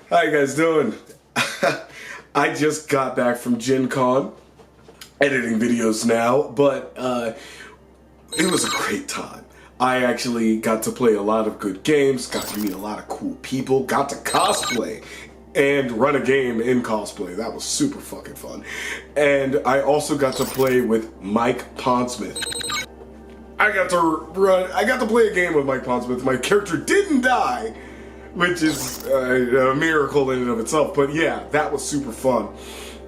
How you guys doing? I just got back from Gen Con, editing videos now, but it was a great time. I actually got to play a lot of good games, got to meet a lot of cool people, got to cosplay and run a game in cosplay. That was super fucking fun. And I also got to play with Mike Pondsmith. I got to play a game with Mike Pondsmith. My character didn't die, which is a miracle in and of itself. But yeah, that was super fun.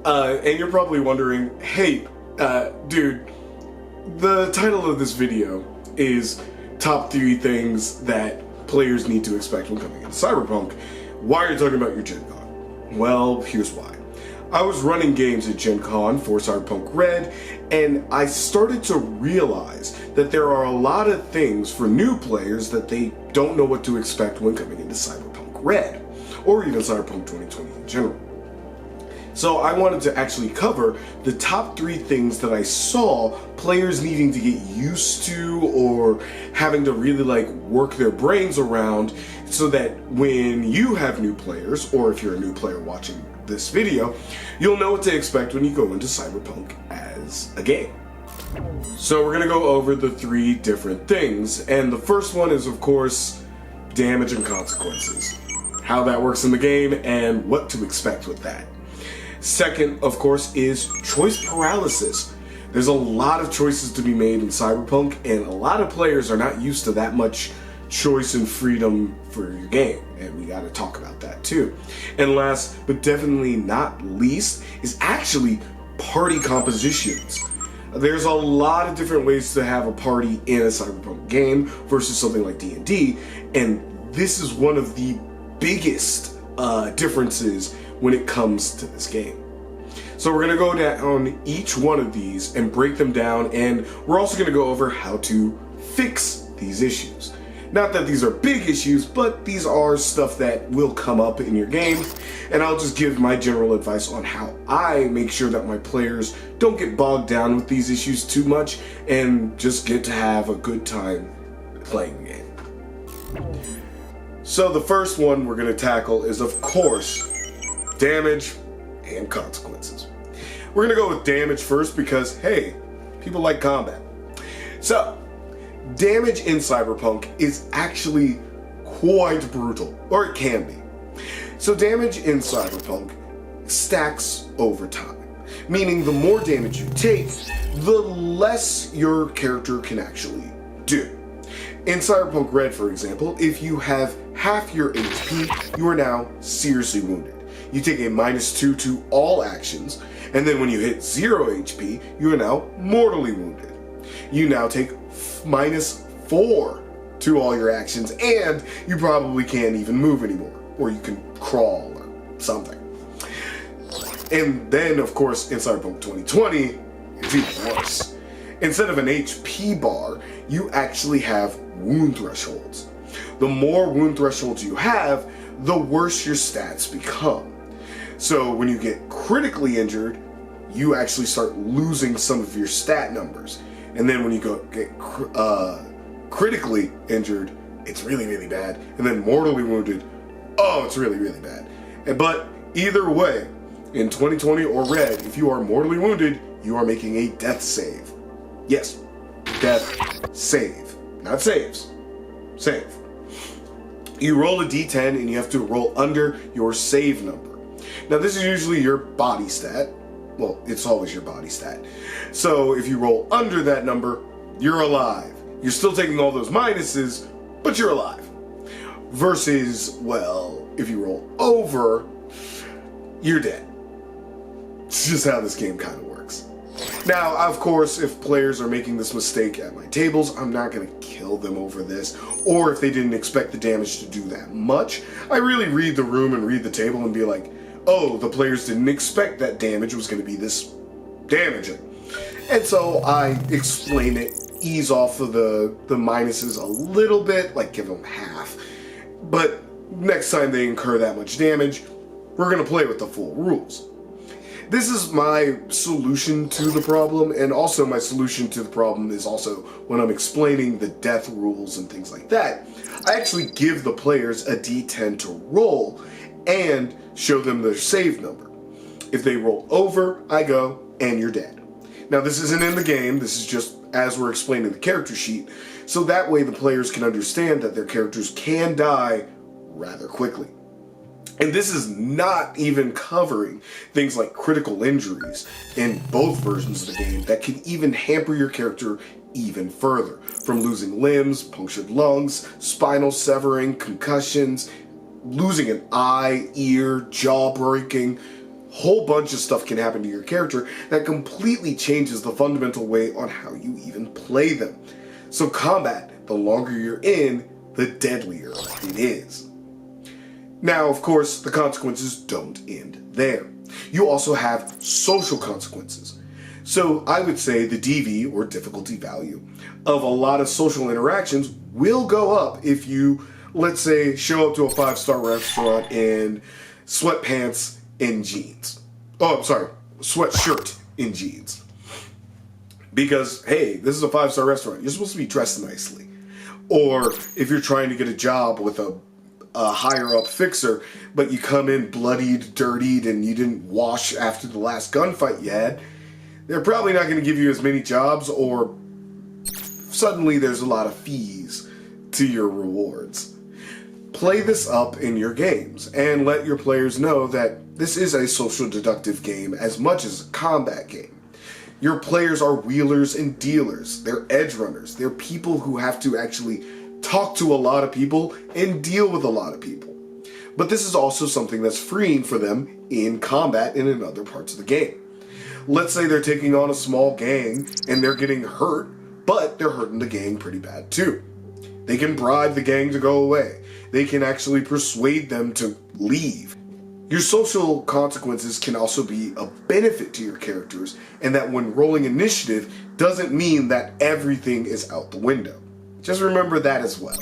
And you're probably wondering, hey, dude, the title of this video is Top 3 Things That Players Need to Expect When Coming into Cyberpunk. Why are you talking about your Gen Con? Well, here's why. I was running games at Gen Con for Cyberpunk Red, and I started to realize that there are a lot of things for new players that they don't know what to expect when coming into Cyberpunk Red, or even Cyberpunk 2020 in general. So I wanted to actually cover the top 3 things that I saw players needing to get used to or having to really work their brains around so that when you have new players, or if you're a new player watching this video, you'll know what to expect when you go into Cyberpunk as a game. So we're gonna go over the 3 different things, and the first one is, of course, damage and consequences. How that works in the game and what to expect with that. Second, of course, is choice paralysis. There's a lot of choices to be made in Cyberpunk, and a lot of players are not used to that much choice and freedom for your game, and we gotta talk about that too. And last, but definitely not least, is actually party compositions. There's a lot of different ways to have a party in a Cyberpunk game versus something like D&D, and this is one of the biggest differences when it comes to this game. So we're gonna go down each one of these and break them down, and we're also gonna go over how to fix these issues. Not that these are big issues, but these are stuff that will come up in your game, and I'll just give my general advice on how I make sure that my players don't get bogged down with these issues too much and just get to have a good time playing the game. So the first one we're going to tackle is, of course, damage and consequences. We're going to go with damage first because, hey, people like combat. So, damage in Cyberpunk is actually quite brutal, or it can be. So damage in Cyberpunk stacks over time, meaning the more damage you take, the less your character can actually do. In Cyberpunk Red, for example, if you have half your HP, you are now seriously wounded. You take a -2 to all actions, and then when you hit 0 HP, you are now mortally wounded. You now take -4 to all your actions, and you probably can't even move anymore, or you can crawl or something. And then, of course, in Cyberpunk 2020, it's even worse. Instead of an HP bar, you actually have wound thresholds. The more wound thresholds you have, the worse your stats become. So when you get critically injured, you actually start losing some of your stat numbers. And then when you get critically injured, it's really, really bad. And then mortally wounded, oh, it's really, really bad. But either way, in 2020 or Red, if you are mortally wounded, you are making a death save. Yes, death save. Not saves. Save. You roll a d10 and you have to roll under your save number. Now this is usually your body stat. Well, it's always your body stat. So if you roll under that number, you're alive. You're still taking all those minuses, but you're alive. Versus, well, if you roll over, you're dead. It's just how this game kind of works. Now, of course, if players are making this mistake at my tables, I'm not going to kill them over this. Or if they didn't expect the damage to do that much, I really read the room and read the table and be like, oh, the players didn't expect that damage was going to be this damaging. And so I explain it, ease off of the minuses a little bit, like give them half. But next time they incur that much damage, we're going to play with the full rules. This is my solution to the problem, and also my solution to the problem is also when I'm explaining the death rules and things like that, I actually give the players a d10 to roll, and show them their save number. If they roll over, I go, and you're dead. Now, this isn't in the game, this is just as we're explaining the character sheet, so that way the players can understand that their characters can die rather quickly. And this is not even covering things like critical injuries in both versions of the game that can even hamper your character even further, from losing limbs, punctured lungs, spinal severing, concussions, losing an eye, ear, jaw breaking. Whole bunch of stuff can happen to your character that completely changes the fundamental way on how you even play them. So combat, the longer you're in, the deadlier it is. Now, of course, the consequences don't end there. You also have social consequences. So I would say the DV, or difficulty value, of a lot of social interactions will go up if you, let's say, show up to a 5-star restaurant in sweatpants and jeans. Oh, I'm sorry, sweatshirt in jeans. Because, hey, this is a 5-star restaurant. You're supposed to be dressed nicely. Or if you're trying to get a job with a higher up fixer, but you come in bloodied, dirtied, and you didn't wash after the last gunfight you had, they're probably not going to give you as many jobs, or suddenly there's a lot of fees to your rewards. Play this up in your games and let your players know that this is a social deductive game as much as a combat game. Your players are wheelers and dealers. They're edge runners. They're people who have to actually talk to a lot of people and deal with a lot of people. But this is also something that's freeing for them in combat and in other parts of the game. Let's say they're taking on a small gang and they're getting hurt, but they're hurting the gang pretty bad too. They can bribe the gang to go away. They can actually persuade them to leave. Your social consequences can also be a benefit to your characters, and that when rolling initiative doesn't mean that everything is out the window. Just remember that as well.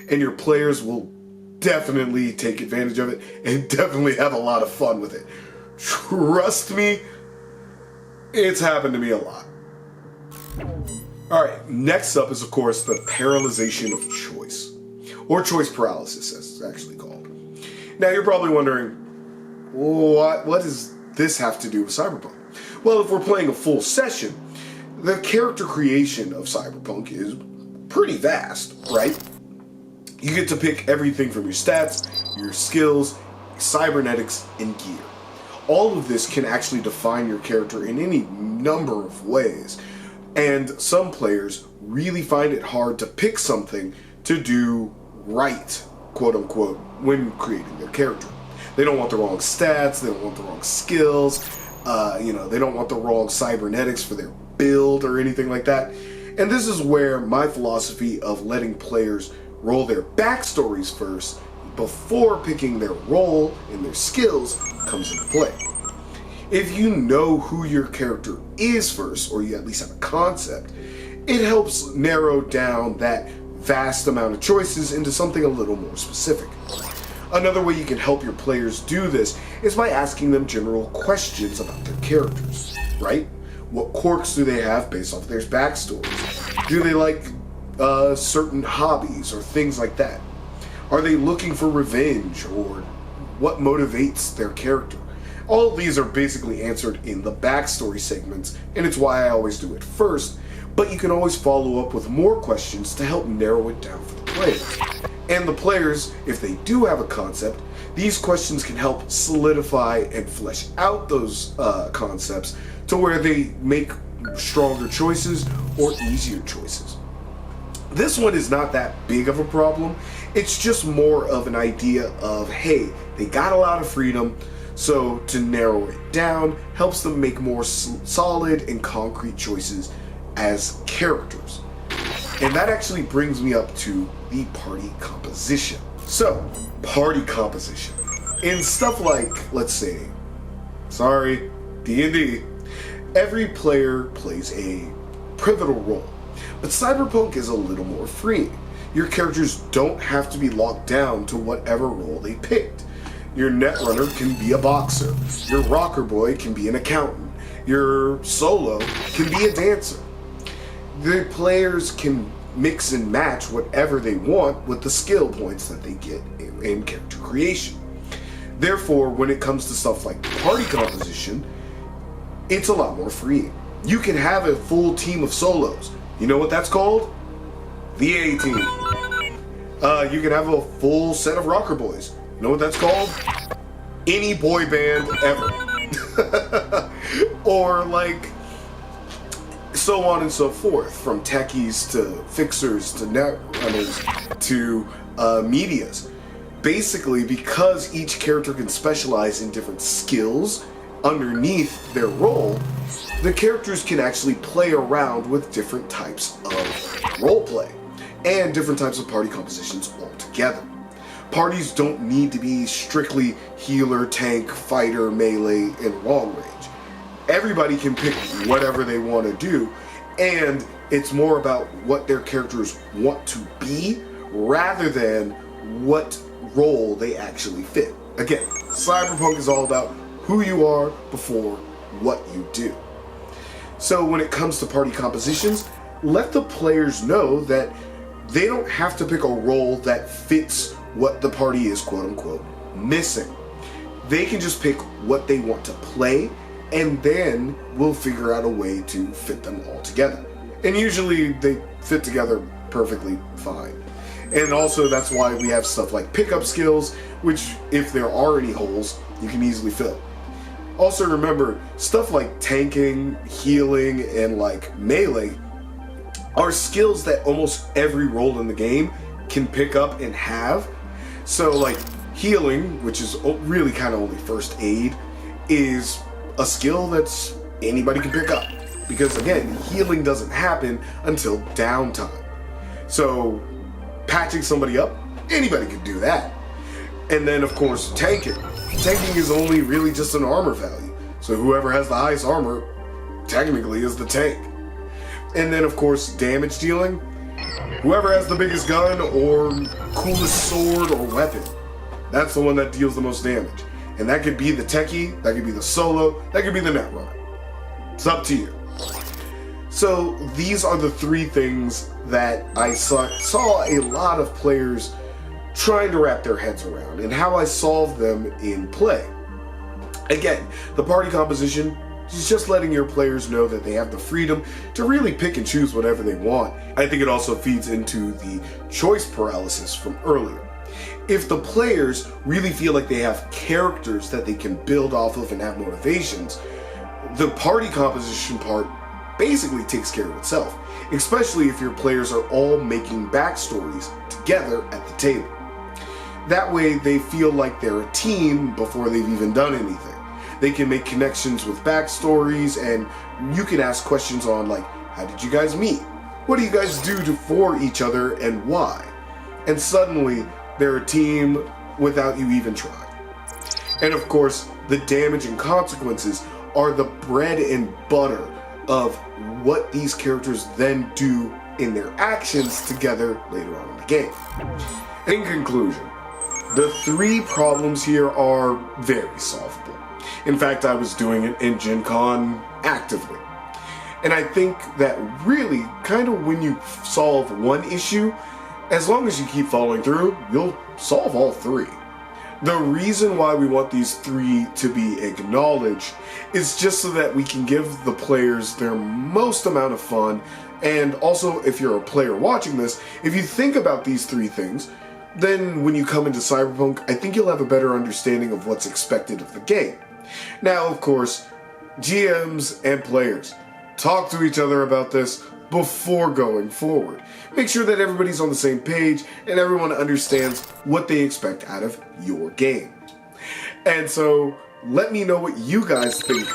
And your players will definitely take advantage of it and definitely have a lot of fun with it. Trust me, it's happened to me a lot. Alright, next up is of course the paralyzation of choice. Or choice paralysis, as it's actually called. Now you're probably wondering, what does this have to do with Cyberpunk? Well, if we're playing a full session, the character creation of Cyberpunk is pretty vast, right? You get to pick everything from your stats, your skills, cybernetics, and gear. All of this can actually define your character in any number of ways, and some players really find it hard to pick something to do right, quote unquote, when creating their character. They don't want the wrong stats, they don't want the wrong skills, they don't want the wrong cybernetics for their build or anything like that. And this is where my philosophy of letting players roll their backstories first before picking their role and their skills comes into play. If you know who your character is first, or you at least have a concept, it helps narrow down that vast amount of choices into something a little more specific. Another way you can help your players do this is by asking them general questions about their characters, right? What quirks do they have based off their backstories? Do they like certain hobbies or things like that? Are they looking for revenge, or what motivates their character? All of these are basically answered in the backstory segments, and it's why I always do it first, but you can always follow up with more questions to help narrow it down for the players. And the players, if they do have a concept, these questions can help solidify and flesh out those concepts to where they make stronger choices or easier choices. This one is not that big of a problem. It's just more of an idea of, hey, they got a lot of freedom, so to narrow it down helps them make more solid and concrete choices as characters. And that actually brings me up to the party composition. So, party composition. In stuff like, let's say, D&D, every player plays a pivotal role. But Cyberpunk is a little more free. Your characters don't have to be locked down to whatever role they picked. Your netrunner can be a boxer. Your rocker boy can be an accountant. Your solo can be a dancer. The players can mix and match whatever they want with the skill points that they get in character creation. Therefore, when it comes to stuff like party composition, it's a lot more freeing. You can have a full team of solos. You know what that's called? The A-Team. You can have a full set of rocker boys. You know what that's called? Any boy band ever. Or like, so on and so forth, from techies to fixers to net runners to medias. Basically, because each character can specialize in different skills underneath their role, the characters can actually play around with different types of roleplay and different types of party compositions altogether. Parties don't need to be strictly healer, tank, fighter, melee, and long range. Everybody can pick whatever they want to do, and it's more about what their characters want to be rather than what role they actually fit. Again, Cyberpunk is all about who you are before what you do. So when it comes to party compositions, let the players know that they don't have to pick a role that fits what the party is quote unquote missing. They can just pick what they want to play, and then we'll figure out a way to fit them all together. And usually they fit together perfectly fine. And also that's why we have stuff like pickup skills, which if there are any holes, you can easily fill. Also remember, stuff like tanking, healing, and like melee are skills that almost every role in the game can pick up and have. So like healing, which is really kind of only first aid, is a skill that's anybody can pick up. Because again, healing doesn't happen until downtime. So patching somebody up, anybody can do that. And then of course tanking. Tanking is only really just an armor value. So whoever has the highest armor technically is the tank. And then of course damage dealing. Whoever has the biggest gun or coolest sword or weapon, that's the one that deals the most damage. And that could be the techie, that could be the solo, that could be the netrunner. It's up to you. So these are the three things that I saw a lot of players trying to wrap their heads around, and how I solved them in play. Again, the party composition is just letting your players know that they have the freedom to really pick and choose whatever they want. I think it also feeds into the choice paralysis from earlier. If the players really feel like they have characters that they can build off of and have motivations, the party composition part basically takes care of itself, especially if your players are all making backstories together at the table. That way they feel like they're a team before they've even done anything. They can make connections with backstories, and you can ask questions on like, how did you guys meet? What do you guys do for each other and why? And suddenly they're a team without you even trying. And of course, the damage and consequences are the bread and butter of what these characters then do in their actions together later on in the game. In conclusion, the three problems here are very solvable. In fact, I was doing it in Gen Con actively. And I think that really, kind of when you solve one issue, as long as you keep following through, you'll solve all three. The reason why we want these three to be acknowledged is just so that we can give the players their most amount of fun. And also, if you're a player watching this, if you think about these three things, then when you come into Cyberpunk, I think you'll have a better understanding of what's expected of the game. Now, of course, GMs and players, talk to each other about this before going forward. Make sure that everybody's on the same page and everyone understands what they expect out of your game. And so, let me know what you guys think.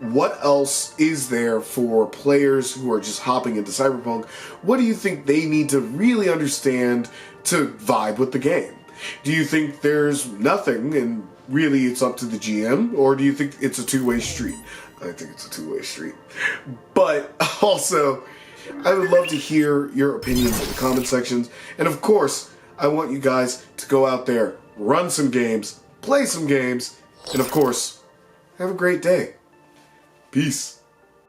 What else is there for players who are just hopping into Cyberpunk? What do you think they need to really understand to vibe with the game? Do you think there's nothing and really it's up to the GM? Or do you think it's a two-way street? I think it's a two-way street. But also, I would love to hear your opinions in the comment sections. And of course, I want you guys to go out there, run some games, play some games, and of course, have a great day. Peace.